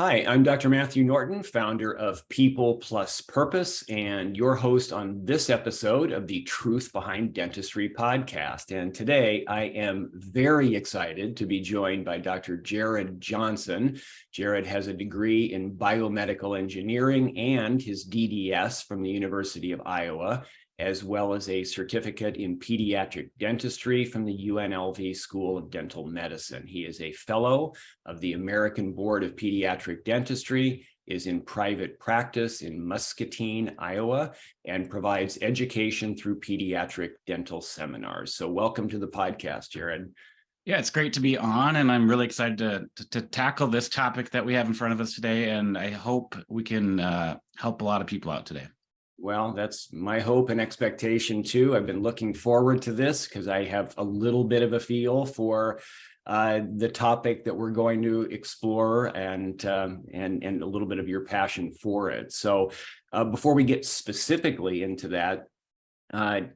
Hi, I'm Dr. Matthew Norton, founder of People Plus Purpose, and your host on this episode of the Truth Behind Dentistry podcast. And today I am very excited to be joined by Dr. Jarod Johnson. Jarod has a degree in biomedical engineering and his DDS from the University of Iowa, as well as a certificate in pediatric dentistry from the UNLV School of Dental Medicine. He is a fellow of the American Board of Pediatric Dentistry, is in private practice in Muscatine, Iowa, and provides education through pediatric dental seminars. So welcome to the podcast, Jarod. Yeah, it's great to be on, and I'm really excited to tackle this topic that we have in front of us today, and I hope we can help a lot of people out today. Well, that's my hope and expectation too. I've been looking forward to this because I have a little bit of a feel for the topic that we're going to explore and a little bit of your passion for it. So before we get specifically into that,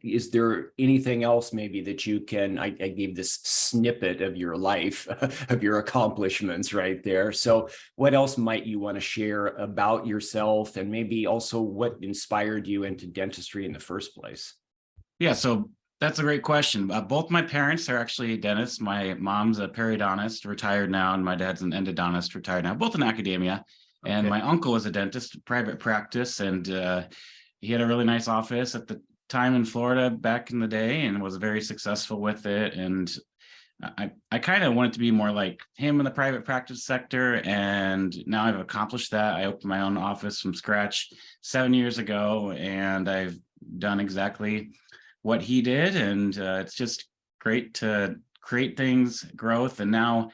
is there anything else maybe that you can, I gave this snippet of your life, of your accomplishments right there. So what else might you want to share about yourself, and maybe also what inspired you into dentistry in the first place? Yeah, so that's a great question. Both my parents are actually dentists. My mom's a periodontist, retired now, and my dad's an endodontist, retired now, both in academia. Okay. And my uncle was a dentist, private practice, and he had a really nice office at the time in Florida back in the day and was very successful with it. And I kind of wanted to be more like him in the private practice sector. And now I've accomplished that. I opened my own office from scratch 7 years ago, and I've done exactly what he did. And it's just great to create things, growth. And now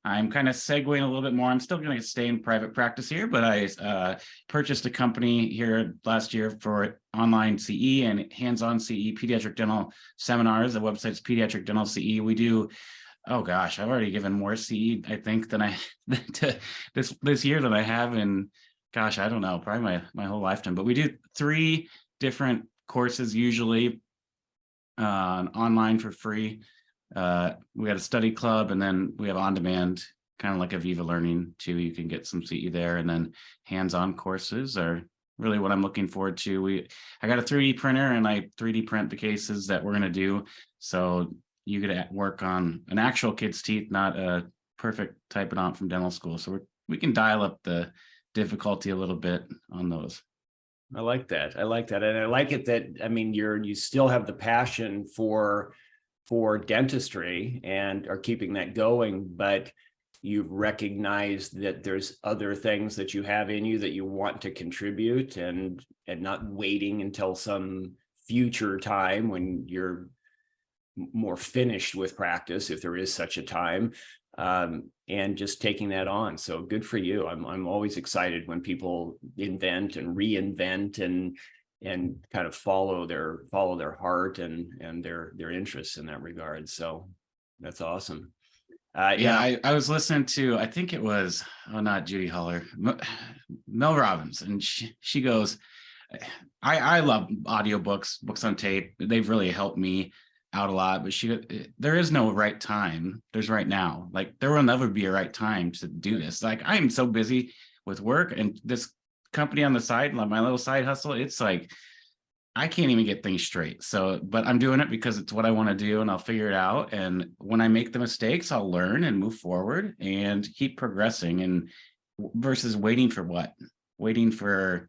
I'm kind of segueing a little bit more. I'm still going to stay in private practice here, but I purchased a company here last year for online CE and hands-on CE pediatric dental seminars. The website's Pediatric Dental CE. We do, oh gosh, I've already given more CE, I think, than I this year than I have in, gosh, I don't know, probably my whole lifetime. But we do 3 different courses usually online for free. We got a study club, and then we have on-demand, kind of like a Viva Learning too. You can get some CE there, and then hands-on courses are really what I'm looking forward to. I got a 3D printer, and I 3D print the cases that we're going to do. So you could work on an actual kid's teeth, not a perfect typodont from dental school. So we can dial up the difficulty a little bit on those. I like that. And I like it that, I mean, you still have the passion for dentistry and are keeping that going, but you've recognized that there's other things that you have in you that you want to contribute, and not waiting until some future time when you're more finished with practice, if there is such a time, and just taking that on. So good for you. I'm always excited when people invent and reinvent and kind of follow their heart and their interests in that regard. So that's awesome. I was listening to, I think it was, not Judy Holler, Mel Robbins, and she goes, I love audiobooks, books on tape. They've really helped me out a lot, but there is no right time. There's right now. Like, there will never be a right time to do this. Like, I am so busy with work and this company on the side, like my little side hustle. It's like, I can't even get things straight. So, but I'm doing it because it's what I want to do, and I'll figure it out. And when I make the mistakes, I'll learn and move forward and keep progressing. And versus waiting for what? Waiting for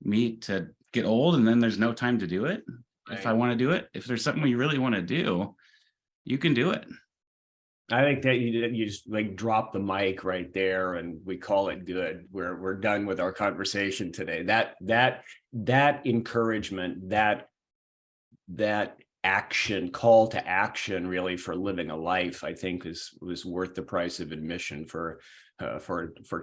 me to get old and then there's no time to do it. Right. If I want to do it, if there's something you really want to do, you can do it. I think that you just like drop the mic right there, and we call it good. We're done with our conversation today. That encouragement, that action, call to action, really, for living a life, I think was worth the price of admission for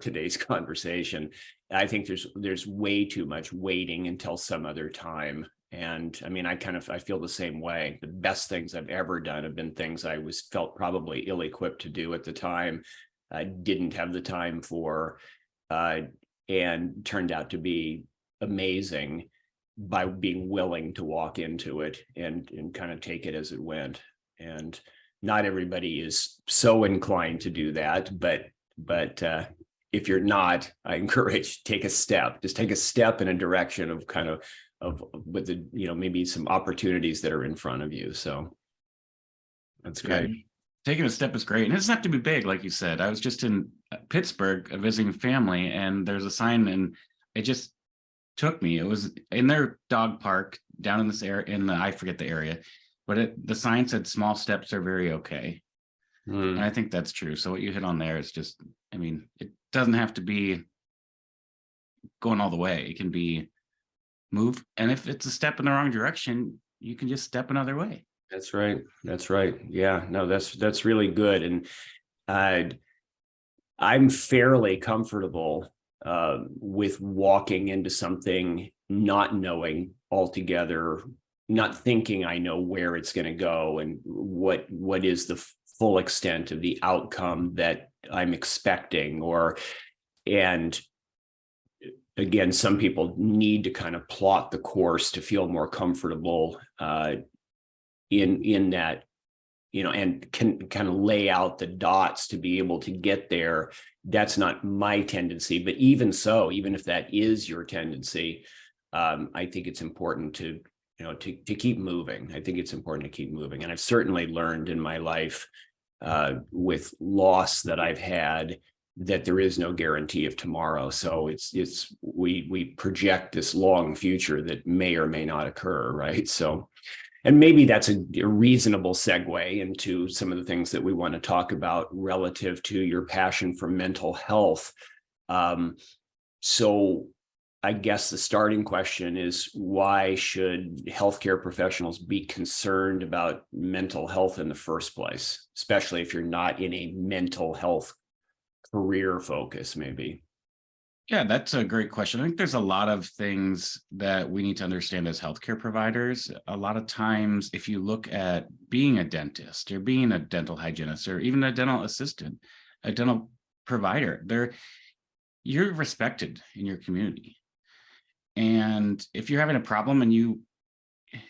today's conversation. I think there's way too much waiting until some other time. And I mean, I feel the same way. The best things I've ever done have been things I felt probably ill-equipped to do at the time. I didn't have the time for, and turned out to be amazing by being willing to walk into it and kind of take it as it went. And not everybody is so inclined to do that, but if you're not, I encourage take a step. Just take a step in a direction of kind of with the, maybe some opportunities that are in front of you. So that's great. Yeah, taking a step is great. And it doesn't have to be big, like you said. I was just in Pittsburgh visiting family, and there's a sign, and it just took me. It was in their dog park down in this area, I forget the area, but the sign said small steps are very okay. And I think that's true. So what you hit on there is just, I mean, it doesn't have to be going all the way. It can be move. And if it's a step in the wrong direction, you can just step another way. That's right. That's right. Yeah, no, that's really good. And I'm fairly comfortable with walking into something, not knowing altogether, not thinking I know where it's going to go and what is the full extent of the outcome that I'm expecting. And again, some people need to kind of plot the course to feel more comfortable in that, and can kind of lay out the dots to be able to get there. That's not my tendency, but even so, even if that is your tendency, I think it's important to keep moving. I think it's important to keep moving. And I've certainly learned in my life with loss that I've had that there is no guarantee of tomorrow. So we project this long future that may or may not occur, right? So, and maybe that's a reasonable segue into some of the things that we want to talk about relative to your passion for mental health. So I guess the starting question is, why should healthcare professionals be concerned about mental health in the first place, especially if you're not in a mental health career focus, maybe? Yeah, that's a great question. I think there's a lot of things that we need to understand as healthcare providers. A lot of times, if you look at being a dentist or being a dental hygienist or even a dental assistant, a dental provider, you're respected in your community. And if you're having a problem and you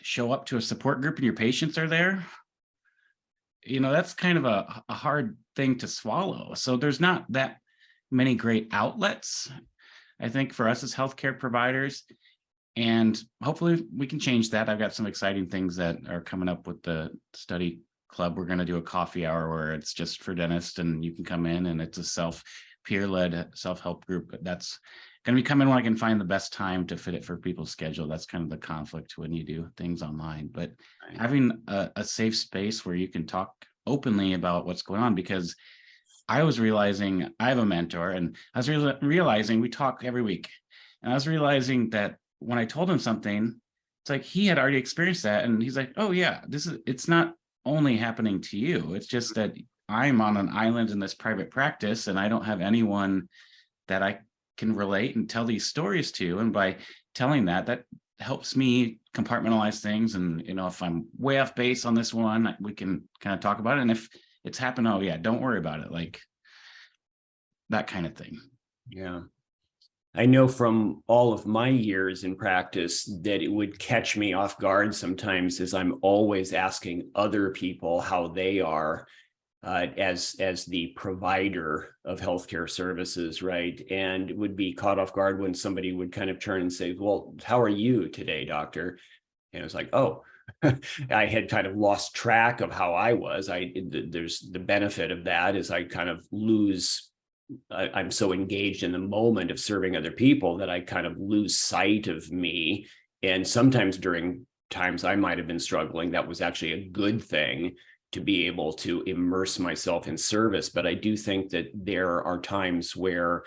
show up to a support group and your patients are there, that's kind of a hard thing to swallow. So there's not that many great outlets, I think, for us as healthcare providers. And hopefully we can change that. I've got some exciting things that are coming up with the study club. We're going to do a coffee hour where it's just for dentists and you can come in, and it's a peer-led self-help group. That's going to be coming when I can find the best time to fit it for people's schedule. That's kind of the conflict when you do things online. But having a safe space where you can talk openly about what's going on, because I was realizing I have a mentor, and I was realizing we talk every week. And I was realizing that when I told him something, it's like he had already experienced that. And he's like, oh yeah, it's not only happening to you. It's just that I'm on an island in this private practice and I don't have anyone that I can relate and tell these stories to. And by telling that helps me compartmentalize things. And, if I'm way off base on this one, we can kind of talk about it. And if it's happened, oh yeah, don't worry about it. Like that kind of thing. Yeah. I know from all of my years in practice that it would catch me off guard sometimes, as I'm always asking other people how they are as the provider of healthcare services, right? And it would be caught off guard when somebody would kind of turn and say, well, how are you today, doctor? And it was like, oh, I had kind of lost track of how I was. There's the benefit of that is I kind of lose. I'm so engaged in the moment of serving other people that I kind of lose sight of me. And sometimes during times I might have been struggling, that was actually a good thing to be able to immerse myself in service. But I do think that there are times where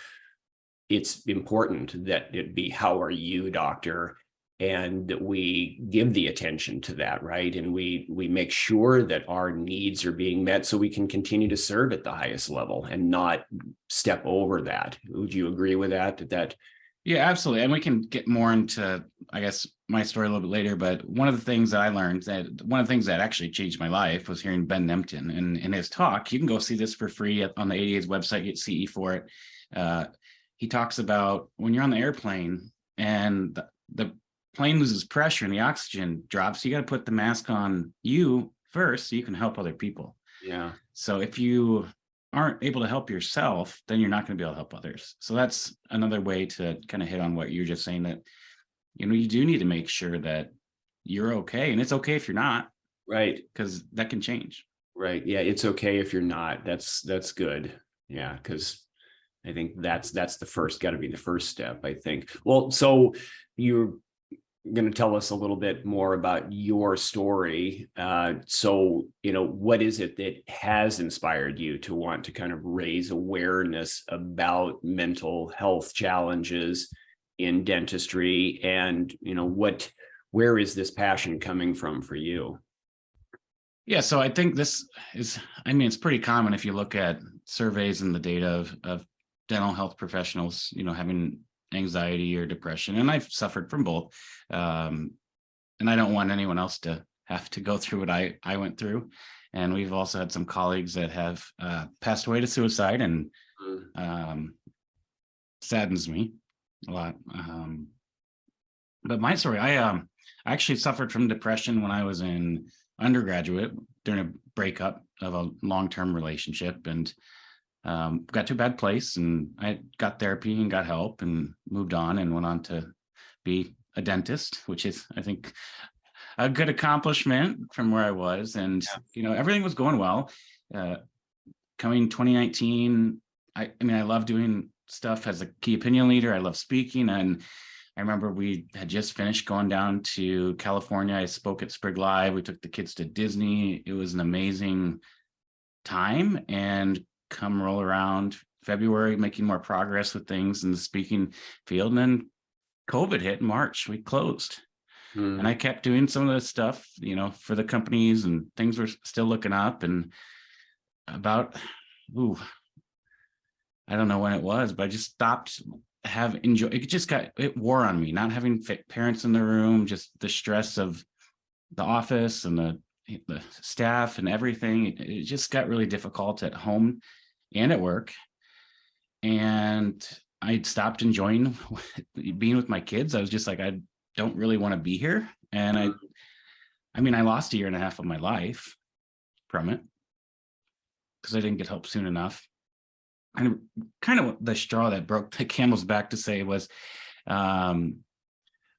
it's important that it be, how are you, doctor? And that we give the attention to that, right? And we make sure that our needs are being met so we can continue to serve at the highest level and not step over that. Would you agree with that? Yeah, absolutely. And we can get more into, I guess, my story a little bit later. But one of the things that I learned, that actually changed my life, was hearing Ben Nemtin. And in his talk, you can go see this for free on the ADA's website, get CE for it. He talks about when you're on the airplane and the plane loses pressure and the oxygen drops, you got to put the mask on you first so you can help other people. Yeah. So if you aren't able to help yourself, then you're not going to be able to help others. So that's another way to kind of hit on what you're just saying, that, you do need to make sure that you're okay. And it's okay if you're not, Right. because that can change. Right. Yeah. It's okay if you're not. That's good. Yeah. Because I think that's got to be the first step, I think. Well, so you're going to tell us a little bit more about your story. So, what is it that has inspired you to want to kind of raise awareness about mental health challenges in dentistry? And, where is this passion coming from for you? Yeah, so I think this is, it's pretty common if you look at surveys and the data of dental health professionals, having anxiety or depression. And I've suffered from both. And I don't want anyone else to have to go through what I went through. And we've also had some colleagues that have passed away to suicide, and saddens me a lot. But my story, I actually suffered from depression when I was in undergraduate during a breakup of a long-term relationship, and got to a bad place, and I got therapy and got help and moved on and went on to be a dentist, which is, I think, a good accomplishment from where I was. And, everything was going well. Coming 2019, I love doing stuff as a key opinion leader. I love speaking. And I remember we had just finished going down to California. I spoke at Sprig Live. We took the kids to Disney. It was an amazing time. And come roll around February, making more progress with things in the speaking field. And then COVID hit in March. We closed. And I kept doing some of the stuff, for the companies, and things were still looking up. And about, I don't know when it was, but I just stopped it wore on me, not having parents in the room, just the stress of the office and the staff and everything. It just got really difficult at home and at work. And I stopped enjoying being with my kids. I was just like, I don't really want to be here. And I lost 1.5 years of my life from it because I didn't get help soon enough. And kind of the straw that broke the camel's back, to say, was I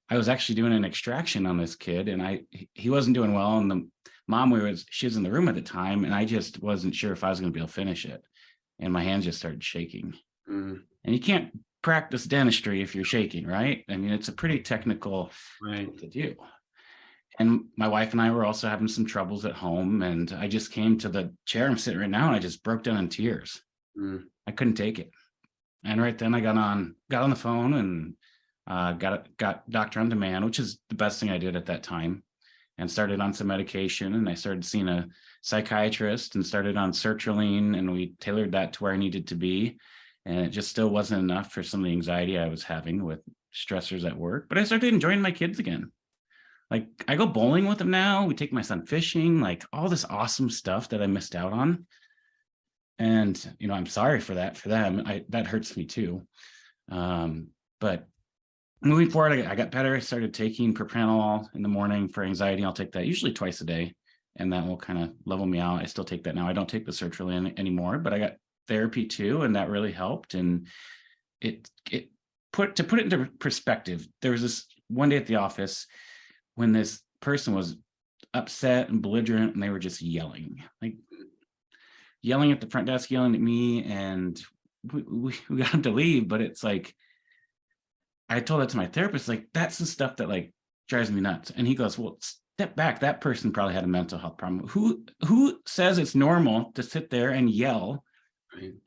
was actually doing an extraction on this kid, and he wasn't doing well. And the mom, she was in the room at the time, and I just wasn't sure if I was going to be able to finish it. And my hands just started shaking. And you can't practice dentistry if you're shaking, right? It's a pretty technical thing to do. And my wife and I were also having some troubles at home. And I just came to the chair I'm sitting right now, and I just broke down in tears. I couldn't take it. And right then I got on the phone and got Doctor on Demand, which is the best thing I did at that time, and started on some medication. And I started seeing a psychiatrist and started on sertraline, and we tailored that to where I needed to be. And it just still wasn't enough for some of the anxiety I was having with stressors at work. But I started enjoying my kids again. Like, I go bowling with them now. We take my son fishing, like all this awesome stuff that I missed out on. And, I'm sorry for that for them. That hurts me too. But moving forward, I got better. I started taking propranolol in the morning for anxiety. I'll take that usually twice a day, and that will kind of level me out. I still take that now. I don't take the sertraline anymore, but I got therapy too, and that really helped. And to put it into perspective, there was this one day at the office when this person was upset and belligerent, and they were just yelling at the front desk, yelling at me, and we got him to leave. But it's like, I told that to my therapist, like, that's the stuff that like drives me nuts. And he goes, well, step back. That person probably had a mental health problem. Who says it's normal to sit there and yell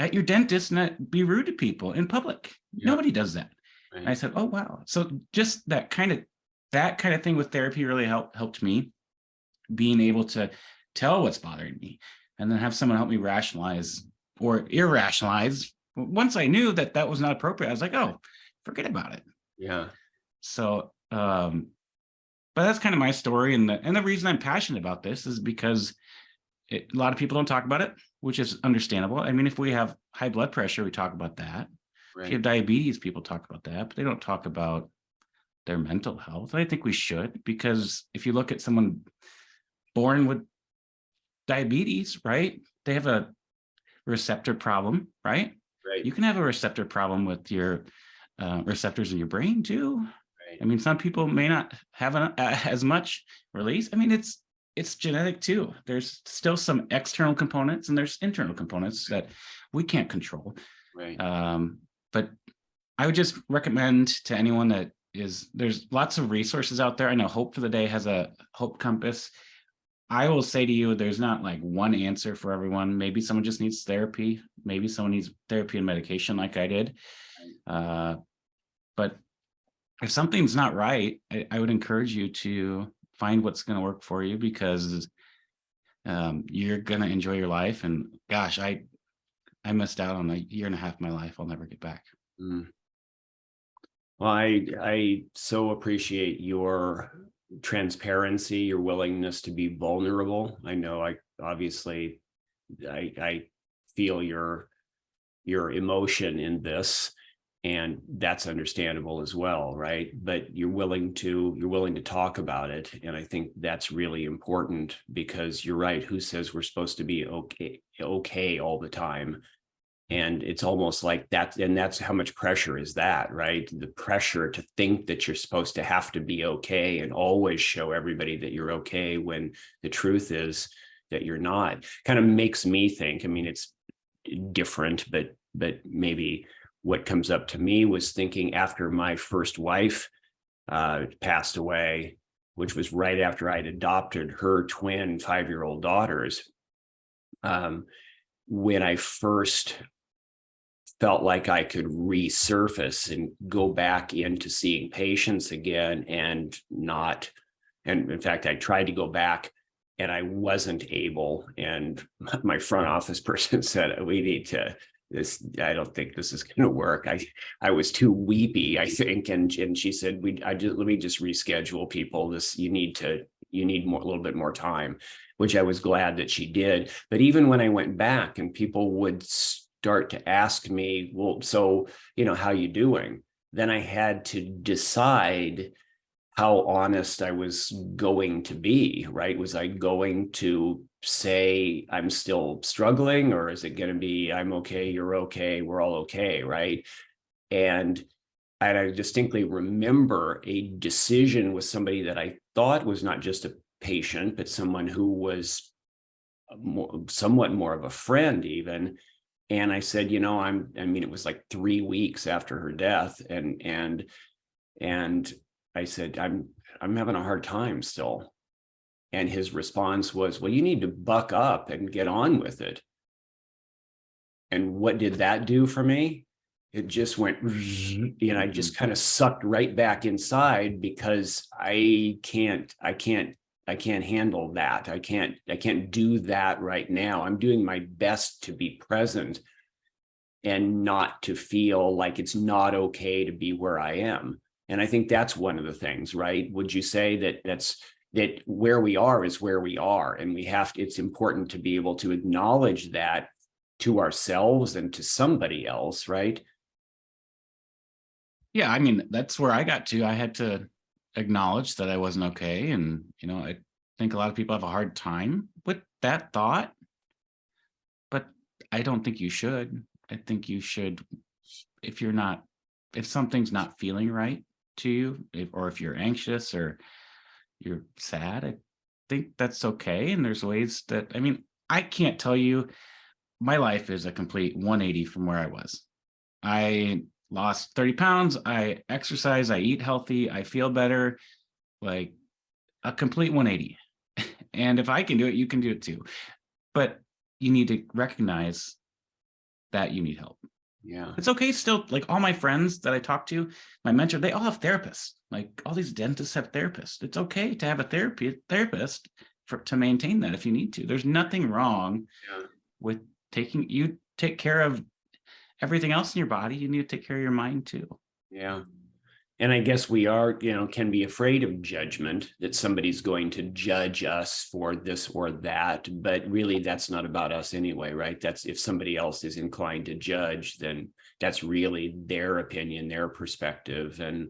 at your dentist and be rude to people in public? Nobody does that. And I said, oh, wow. So just that kind of thing with therapy really helped me, being able to tell what's bothering me, and then have someone help me rationalize or irrationalize. Once I knew that was not appropriate, I was like, oh, forget about it. Yeah. So, but that's kind of my story. And the reason I'm passionate about this is because a lot of people don't talk about it, which is understandable. If we have high blood pressure, we talk about that. If you have diabetes, people talk about that, but they don't talk about their mental health. I think we should, because if you look at someone born with diabetes, right, they have a receptor problem, right? Right. You can have a receptor problem with your receptors in your brain too. Right. I mean, some people may not have as much release. I mean, it's genetic too. There's still some external components and there's internal components that we can't control. Right. But I would just recommend to anyone that there's lots of resources out there. I know Hope for the Day has a Hope Compass. I will say to you, there's not like one answer for everyone. Maybe someone just needs therapy. Maybe someone needs therapy and medication like I did. But if something's not right, I would encourage you to find what's going to work for you, because you're going to enjoy your life. And gosh, I missed out on a year and a half of my life I'll never get back. Mm. Well, I so appreciate your transparency, your willingness to be vulnerable. I know I feel your emotion in this, and that's understandable as well, right? But you're willing to talk about it, and I think that's really important, because you're right. Who says we're supposed to be okay all the time? And it's almost like that, and that's how much pressure is that, right? The pressure to think that you're supposed to have to be okay and always show everybody that you're okay, when the truth is that you're not. Kind of makes me think, I mean, it's different, but maybe what comes up to me was thinking after my first wife passed away, which was right after I'd adopted her twin 5-year-old daughters. When I first felt like I could resurface and go back into seeing patients again, and in fact, I tried to go back and I wasn't able. And my front office person said, we need to, I don't think this is going to work. I was too weepy, I think. And she said, let me just reschedule people. You need more, a little bit more time, which I was glad that she did. But even when I went back and people would start to ask me, well, so, how you doing? Then I had to decide how honest I was going to be, right? Was I going to say I'm still struggling, or is it going to be, I'm okay, you're okay, we're all okay, right? And I distinctly remember a decision with somebody that I thought was not just a patient, but someone who was somewhat more of a friend even. And I said, it was like 3 weeks after her death. And I said, I'm having a hard time still. And his response was, well, you need to buck up and get on with it. And what did that do for me? It just went, I just kind of sucked right back inside, because I can't handle that. I can't do that right now. I'm doing my best to be present and not to feel like it's not okay to be where I am. And I think that's one of the things, right? Would you say that where we are is where we are, and it's important to be able to acknowledge that to ourselves and to somebody else, right? Yeah, I mean, that's where I got to. I had to acknowledge that I wasn't okay. And, I think a lot of people have a hard time with that thought, but I don't think you should. I think you should, if something's not feeling right to you, or if you're anxious or you're sad, I think that's okay. And there's ways that, I can't tell you, my life is a complete 180 from where I was. I lost 30 pounds. I exercise, I eat healthy, I feel better, like a complete 180. And if I can do it, you can do it too. But you need to recognize that you need help. Yeah. It's okay still. Like all my friends that I talk to, my mentor, they all have therapists. Like all these dentists have therapists. It's okay to have a therapist to maintain that if you need to. There's nothing wrong with take care of everything else in your body. You need to take care of your mind too. Yeah. And I guess we are, can be afraid of judgment, that somebody's going to judge us for this or that. But really, that's not about us anyway, right? That's, if somebody else is inclined to judge, then that's really their opinion, their perspective. And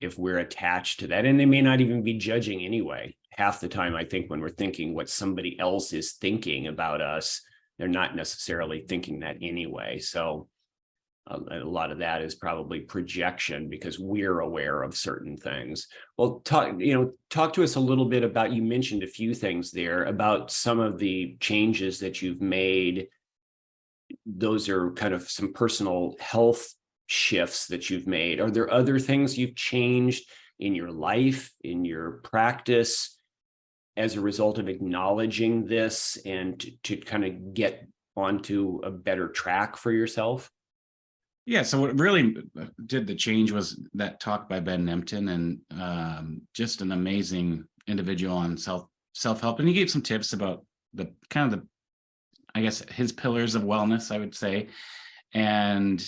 if we're attached to that, and they may not even be judging anyway. Half the time, I think when we're thinking what somebody else is thinking about us, they're not necessarily thinking that anyway. So a lot of that is probably projection because we're aware of certain things. Well, talk to us a little bit about, you mentioned a few things there about some of the changes that you've made. Those are kind of some personal health shifts that you've made. Are there other things you've changed in your life, in your practice, as a result of acknowledging this and to kind of get onto a better track for yourself? Yeah, so what really did the change was that talk by Ben Nemtin, and just an amazing individual on self-help. And he gave some tips about the kind of the, I guess, his pillars of wellness, I would say. And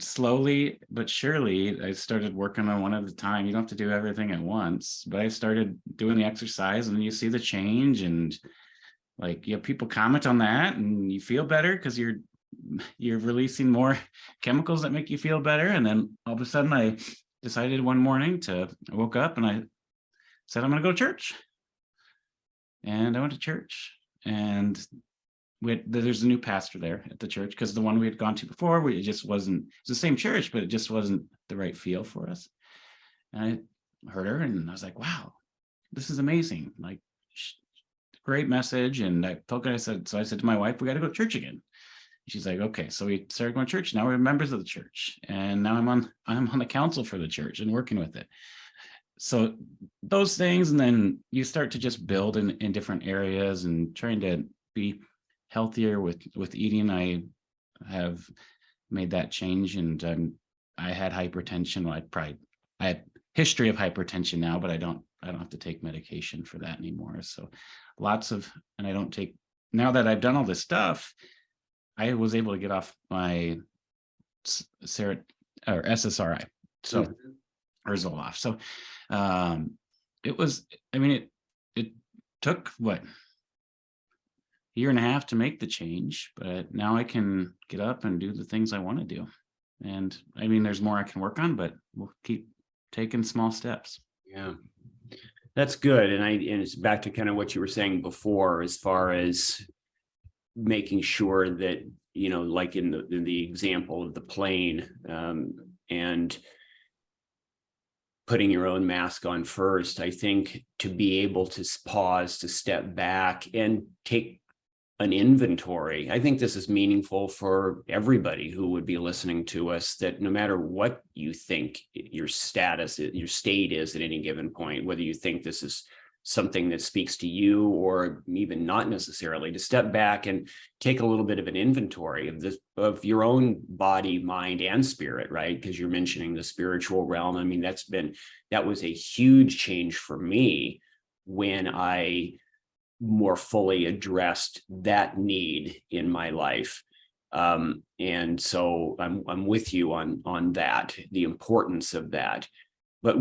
slowly but surely, I started working on one at a time. You don't have to do everything at once, but I started doing the exercise, and you see the change, and like, people comment on that, and you feel better because you're releasing more chemicals that make you feel better. And then all of a sudden I decided one morning I woke up and I said, I'm going to go to church. And I went to church, and there's a new pastor there at the church, because the one we had gone to before, it just wasn't, it's the same church, but it just wasn't the right feel for us. And I heard her and I was like, wow, this is amazing. Like, great message. And I felt good. I said to my wife, we got to go to church again. She's like, okay. So we started going to church. Now we're members of the church, and now I'm on the council for the church and working with it. So those things, and then you start to just build in different areas and trying to be healthier with eating. I have made that change, and I had hypertension. I have history of hypertension now, but I don't have to take medication for that anymore. So and I don't take, now that I've done all this stuff, I was able to get off my SSRI, so or Zoloft. So it was, I mean, it took a year and a half to make the change, but now I can get up and do the things I want to do. And I mean, there's more I can work on, but we'll keep taking small steps. Yeah, that's good. And it's back to kind of what you were saying before, as far as making sure that, like in the example of the plane, and putting your own mask on first. I think to be able to pause, to step back and take an inventory. I think this is meaningful for everybody who would be listening to us, that no matter what you think your state is at any given point, whether you think this is something that speaks to you or even not necessarily, to step back and take a little bit of an inventory of your own body, mind, and spirit, right? Because you're mentioning the spiritual realm. I mean, that was a huge change for me when I more fully addressed that need in my life. And so I'm with you on that, the importance of that. But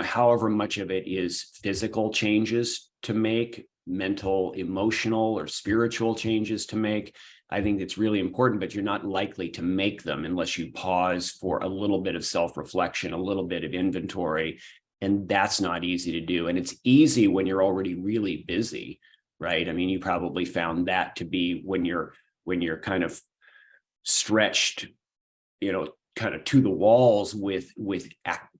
however much of it is physical changes to make, mental, emotional, or spiritual changes to make, I think it's really important, but you're not likely to make them unless you pause for a little bit of self-reflection, a little bit of inventory. And that's not easy to do. And it's easy when you're already really busy, right? I mean, you probably found that to be when you're kind of stretched, kind of to the walls with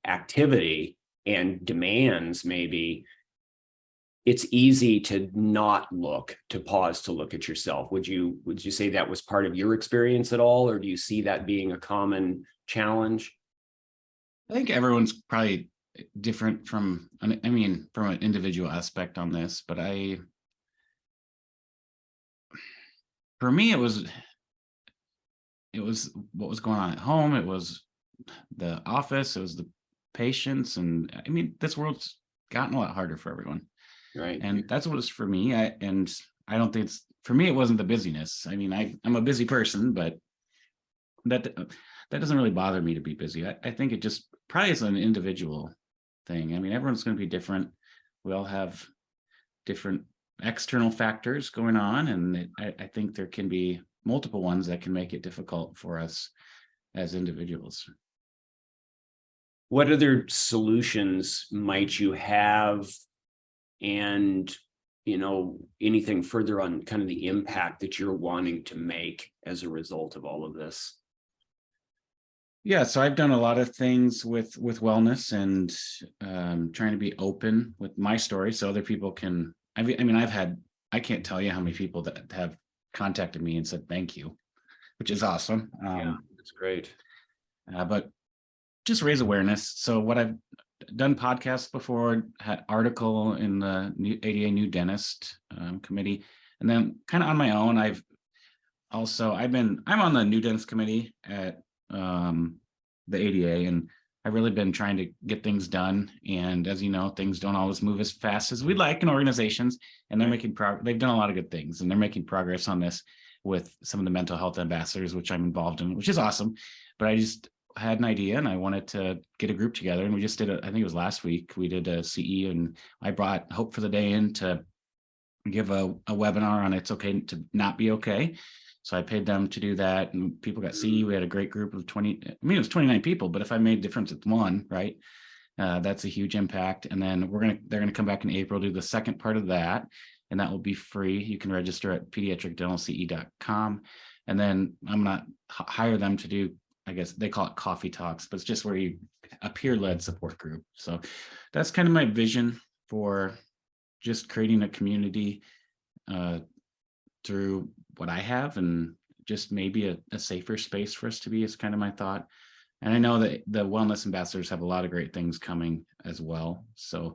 activity and demands. Maybe it's easy to not to pause to look at yourself. Would you say that was part of your experience at all, or do you see that being a common challenge? I think everyone's probably different from an individual aspect on this, but for me, it was what was going on at home. It was the office. It was the patients. And I mean, this world's gotten a lot harder for everyone. Right. And that's what it's for me. I don't think for me, it wasn't the busyness. I mean, I'm a busy person, but that doesn't really bother me to be busy. I think it just probably is an individual thing. I mean, everyone's going to be different. We all have different external factors going on. And I think there can be multiple ones that can make it difficult for us as individuals. What other solutions might you have? And anything further on kind of the impact that you're wanting to make as a result of all of this? Yeah, so I've done a lot of things with wellness and trying to be open with my story so other people can. I can't tell you how many people that have contacted me and said thank you, which is awesome. Yeah, that's great. But just raise awareness. So what I've done podcasts before, had article in the ADA New Dentist committee, and then kind of on my own, I'm on the New Dentist committee at the ADA, and I've really been trying to get things done. And as you know, things don't always move as fast as we'd like in organizations, and they're making progress. They've done a lot of good things, and they're making progress on this with some of the mental health ambassadors, which I'm involved in, which is awesome. But I just had an idea and I wanted to get a group together, and we just I think it was last week, we did a CE, and I brought Hope for the Day in to give a webinar on It's Okay to Not Be Okay. So I paid them to do that, and people got CE. We had a great group of 20, it was 29 people, but if I made a difference with one, right, that's a huge impact. And then they're gonna come back in April, do the second part of that, and that will be free. You can register at pediatricdentalce.com. And then I'm gonna hire them to do, I guess they call it coffee talks, but it's just where a peer-led support group. So that's kind of my vision for just creating a community through what I have, and just maybe a safer space for us to be, is kind of my thought. And I know that the wellness ambassadors have a lot of great things coming as well. So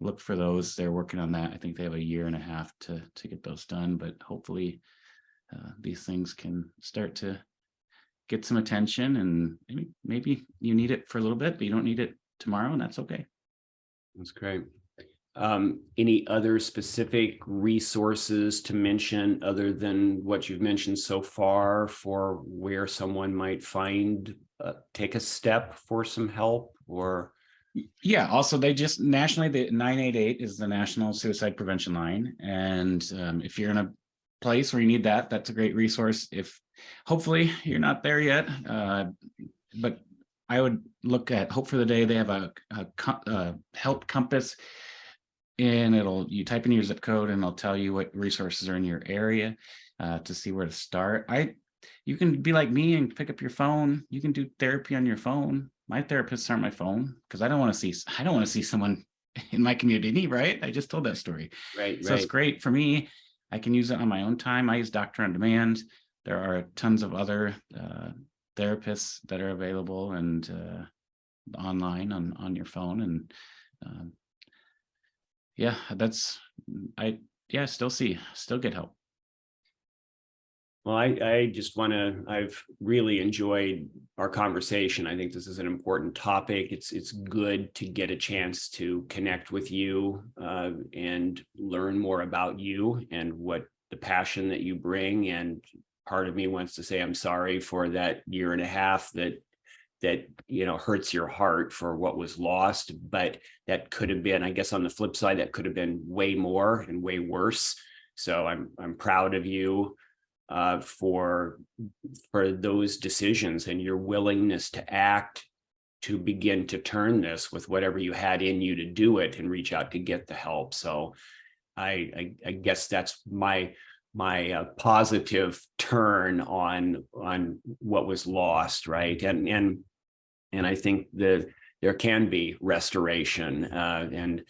look for those. They're working on that. I think they have a year and a half to get those done, but hopefully these things can start to get some attention, and maybe you need it for a little bit, but you don't need it tomorrow, and that's okay. That's great. Any other specific resources to mention other than what you've mentioned so far for where someone might take a step for some help? Or yeah, also they just nationally, the 988 is the National Suicide Prevention Line, and if you're in a place where you need that, that's a great resource. If hopefully you're not there yet, but I would look at Hope for the Day. They have a help compass, and you type in your zip code and it'll tell you what resources are in your area to see where to start. You can be like me and pick up your phone. You can do therapy on your phone. My therapists aren't my phone, because I don't want to see someone in my community, right? I just told that story. Right. So it's great for me. I can use it on my own time. I use Doctor on Demand. There are tons of other therapists that are available and online on your phone. And still get help. Well, I've really enjoyed our conversation. I think this is an important topic. It's good to get a chance to connect with you and learn more about you and what the passion that you bring. And part of me wants to say I'm sorry for that year and a half that hurts your heart for what was lost, but that could have been, I guess on the flip side, that could have been way more and way worse. So I'm proud of you for those decisions and your willingness to act, to begin to turn this with whatever you had in you to do it and reach out to get the help. So I guess that's my positive turn on what was lost, right? And I think that there can be restoration and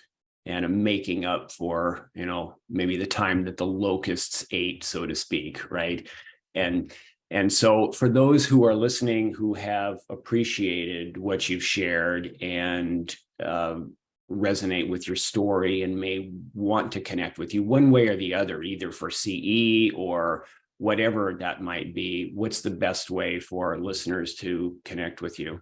a making up for, maybe the time that the locusts ate, so to speak, right? And so for those who are listening, who have appreciated what you've shared and resonate with your story and may want to connect with you one way or the other, either for CE or whatever that might be, what's the best way for listeners to connect with you?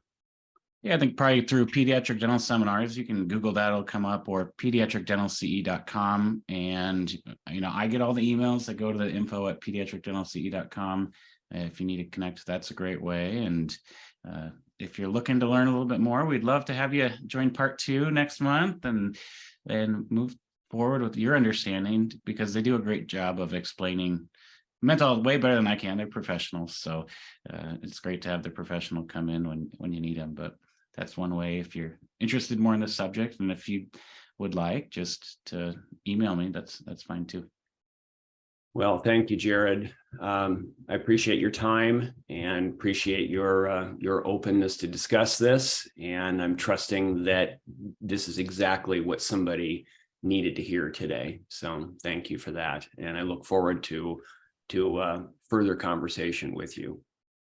Yeah, I think probably through Pediatric Dental Seminars. You can Google that, it'll come up, or pediatricdentalce.com. And, I get all the emails that go to the info@pediatricdentalce.com. If you need to connect, that's a great way. And if you're looking to learn a little bit more, we'd love to have you join part 2 next month and move forward with your understanding, because they do a great job of explaining mental health way better than I can. They're professionals. So it's great to have the professional come in when you need them. But that's one way if you're interested more in the subject. And if you would like, just to email me. That's fine too. Well, thank you, Jarod. I appreciate your time and appreciate your openness to discuss this. And I'm trusting that this is exactly what somebody needed to hear today. So thank you for that. And I look forward to further conversation with you.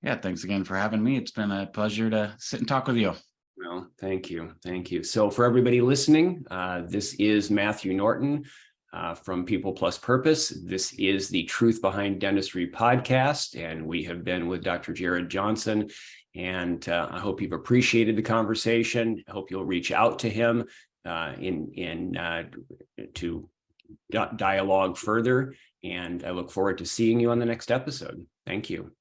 Yeah, thanks again for having me. It's been a pleasure to sit and talk with you. Well, thank you. Thank you. So for everybody listening, this is Matthew Norton from People Plus Purpose. This is the Truth Behind Dentistry podcast, and we have been with Dr. Jarod Johnson. And I hope you've appreciated the conversation. I hope you'll reach out to him to dialogue further. And I look forward to seeing you on the next episode. Thank you.